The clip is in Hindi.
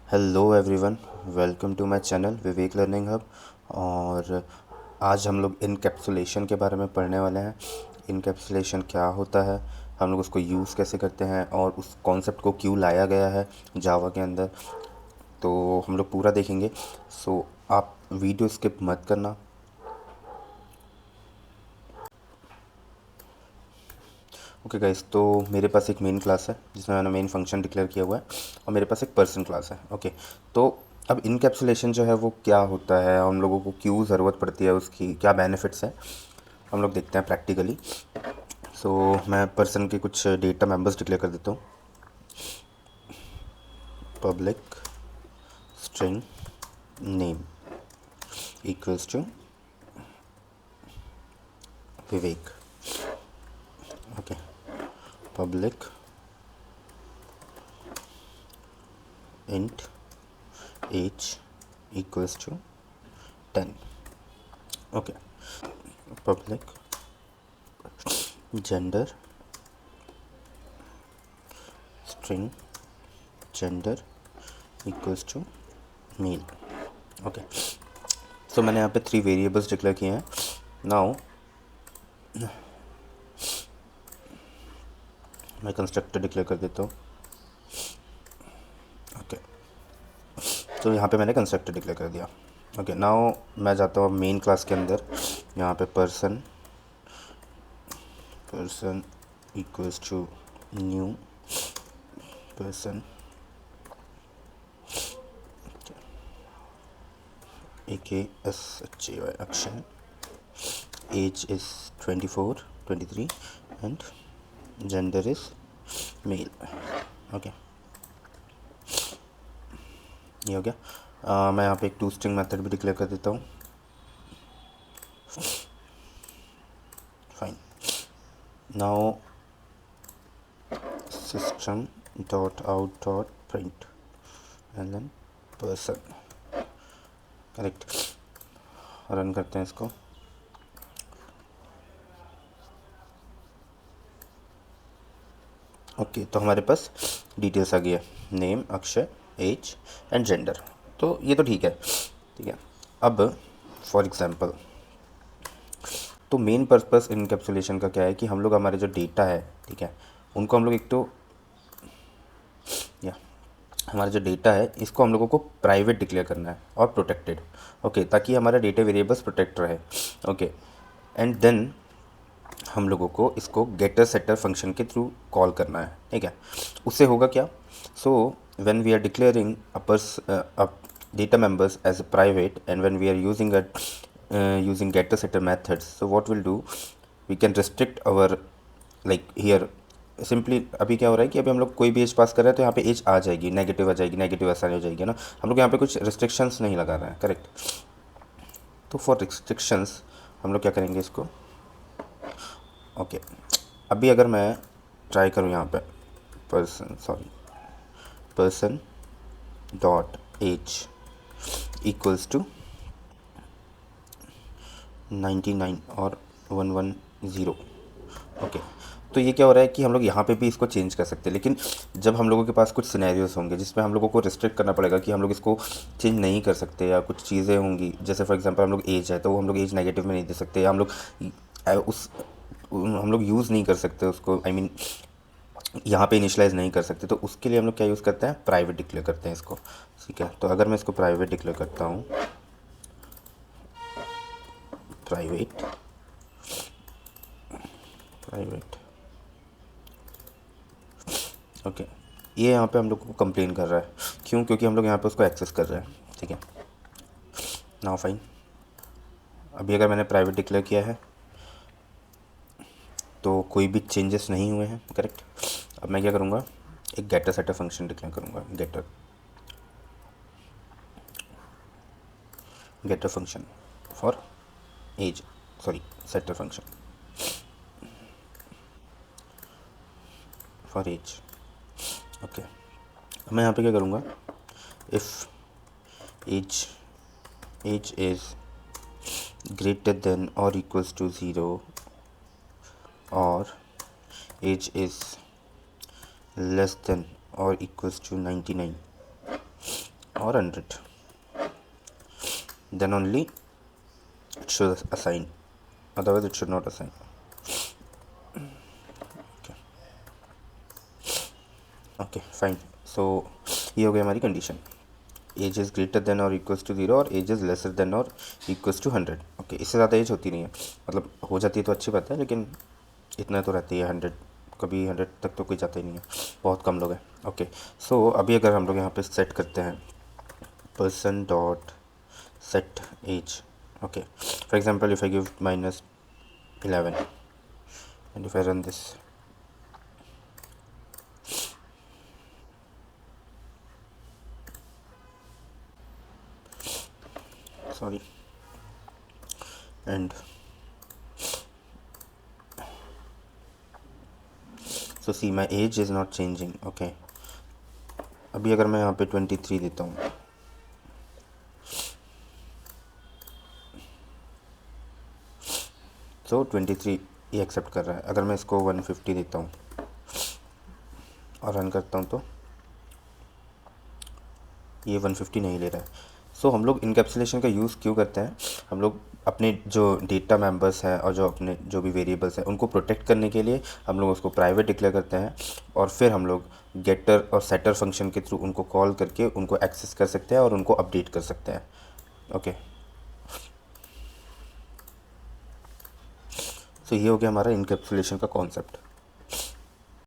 Hello everyone, welcome to my channel Vivek learning hub. और आज हम लोग इनकैप्सुलेशन के बारे में पढ़ने वाले हैं। इनकैप्सुलेशन क्या होता है, हम लोग उसको यूज़ कैसे करते हैं और उस कॉन्सेप्ट को क्यों लाया गया है जावा के अंदर, तो हम लोग पूरा देखेंगे। सो आप वीडियो स्किप मत करना। ओके गाइस, तो मेरे पास एक मेन क्लास है जिसमें मैंने मेन फंक्शन डिक्लेयर किया हुआ है और मेरे पास एक पर्सन क्लास है। ओके, तो अब इनकैप्सुलेशन जो है वो क्या होता है, हम लोगों को क्यों ज़रूरत पड़ती है, उसकी क्या बेनिफिट्स हैं, हम लोग देखते हैं प्रैक्टिकली। सो मैं पर्सन के कुछ डेटा मेंबर्स डिक्लेयर कर देता हूँ। Public string name equals to Vivek. Okay, public int age equals to 10। Okay, public gender string gender equals to male. Okay, so मैंने यहाँ पे 3 वेरिएबल्स डिक्लेयर किए हैं। नाउ मैं कंस्ट्रक्टर डिक्लेयर कर देता हूँ। ओके, तो यहाँ पे मैंने कंस्ट्रक्टर डिक्लेयर कर दिया। ओके, नाउ मैं जाता हूँ मेन क्लास के अंदर। यहाँ पे person equals to new person AKSHAY action, age is 24 23 and gender is male। Okay, ये हो गया। मैं यहाँ पे एक टू स्ट्रिंग मेथड भी डिक्लेयर कर देता हूँ। Fine, now system dot out dot print and then person. Correct, run करते हैं इसको। ओके, तो हमारे पास डिटेल्स आ गई है, name Akshay, age and gender. तो ये तो ठीक है। ठीक है, अब फॉर एग्जांपल, तो मेन पर्पस इनकैप्सुलेशन का क्या है कि हम लोग हमारे जो डेटा है, ठीक है, उनको हम लोग एक तो या हमारा जो डेटा है इसको हम लोगों को प्राइवेट डिक्लेयर करना है और प्रोटेक्टेड। ओके, ताकि हमारा डेटा वेरिएबल्स प्रोटेक्ट रहे। ओके, एंड देन हम लोगों को इसको गेटर सेटर फंक्शन के थ्रू कॉल करना है। ठीक है, उससे होगा क्या? So when we are declaring a data members as a private and when we are using getter setter methods, so what we'll do, we can restrict our, like here simply अभी क्या हो रहा है कि अभी हम लोग कोई भी एज पास कर रहे हैं तो यहाँ पे एज आ जाएगी, नेगेटिव आ जाएगी, नेगेटिव आसानी हो जाएगी ना। हम लोग यहाँ पे कुछ रिस्ट्रिक्शंस नहीं लगा रहे हैं। करेक्ट, तो फॉर रिस्ट्रिक्शंस हम लोग क्या करेंगे इसको। ओके, अभी अगर मैं ट्राई करूँ यहाँ पे person dot age equals to 99 और 110। ओके, तो ये क्या हो रहा है कि हम लोग यहाँ पे भी इसको चेंज कर सकते हैं, लेकिन जब हम लोगों के पास कुछ सिनेरियोस होंगे जिसमें हम लोगों को रिस्ट्रिक्ट करना पड़ेगा कि हम लोग इसको चेंज नहीं कर सकते, या कुछ चीज़ें होंगी जैसे फॉर एग्जांपल हम लोग एज है तो हम लोग एज नेगेटिव में नहीं दे सकते, या हम लोग यूज़ नहीं कर सकते उसको, आई मीन यहाँ पे इनिशलाइज नहीं कर सकते, तो उसके लिए हम लोग क्या यूज़ करते हैं, प्राइवेट डिक्लेयर करते हैं इसको। ठीक है, तो अगर मैं इसको प्राइवेट डिक्लेयर करता हूँ, प्राइवेट प्राइवेट ओके, ये यहाँ पे हम लोग को कंप्लेन कर रहा है, क्यों? क्योंकि हम लोग यहाँ पे उसको एक्सेस कर रहे हैं। ठीक है, नाउ फाइन, अभी अगर मैंने प्राइवेट डिक्लेयर किया है तो कोई भी चेंजेस नहीं हुए हैं। करेक्ट, अब मैं क्या करूँगा, एक गेटर सेटर फंक्शन डिक्लेयर करूँगा। Getter function for age, sorry setter function for age. Okay, अब मैं यहाँ पे क्या करूँगा, if age is greater than और इक्वल्स टू 0 और एज इज़ लेस देन और equals to 99, or 100, then only it should assign, otherwise it should not assign. Okay fine. So ये हो गई हमारी condition. Age is greater than और इक्वल्स टू 0 और एज इज़ लेसर देन और इक्वल्स टू 100. ओके, इससे ज़्यादा एज होती नहीं है, मतलब हो जाती है तो अच्छी बात है, लेकिन इतना तो रहती है 100. कभी 100 तक तो कोई जाता ही नहीं है, बहुत कम लोग हैं. ओके, सो अभी अगर हम लोग यहाँ पे सेट करते हैं person dot set age. Okay, for example if I give -11 and if I run this, sorry, and so see my age is not changing. okay, अभी अगर मैं यहाँ पे 23 देता हूँ, तो 23 ये एक्सेप्ट कर रहा है. अगर मैं इसको 150 देता हूँ और रन करता हूँ तो ये 150 नहीं ले रहा है. सो हम लोग इनकैप्सुलेशन का यूज़ क्यों करते हैं? हम लोग अपने जो डेटा मेंबर्स हैं और जो अपने जो भी वेरिएबल्स हैं उनको प्रोटेक्ट करने के लिए हम लोग उसको प्राइवेट डिक्लेयर करते हैं, और फिर हम लोग गेटर और सेटर फंक्शन के थ्रू उनको कॉल करके उनको एक्सेस कर सकते हैं और उनको अपडेट कर सकते हैं. ओके, सो ये हो गया हमारा इनकैप्सुलेशन का कॉन्सेप्ट.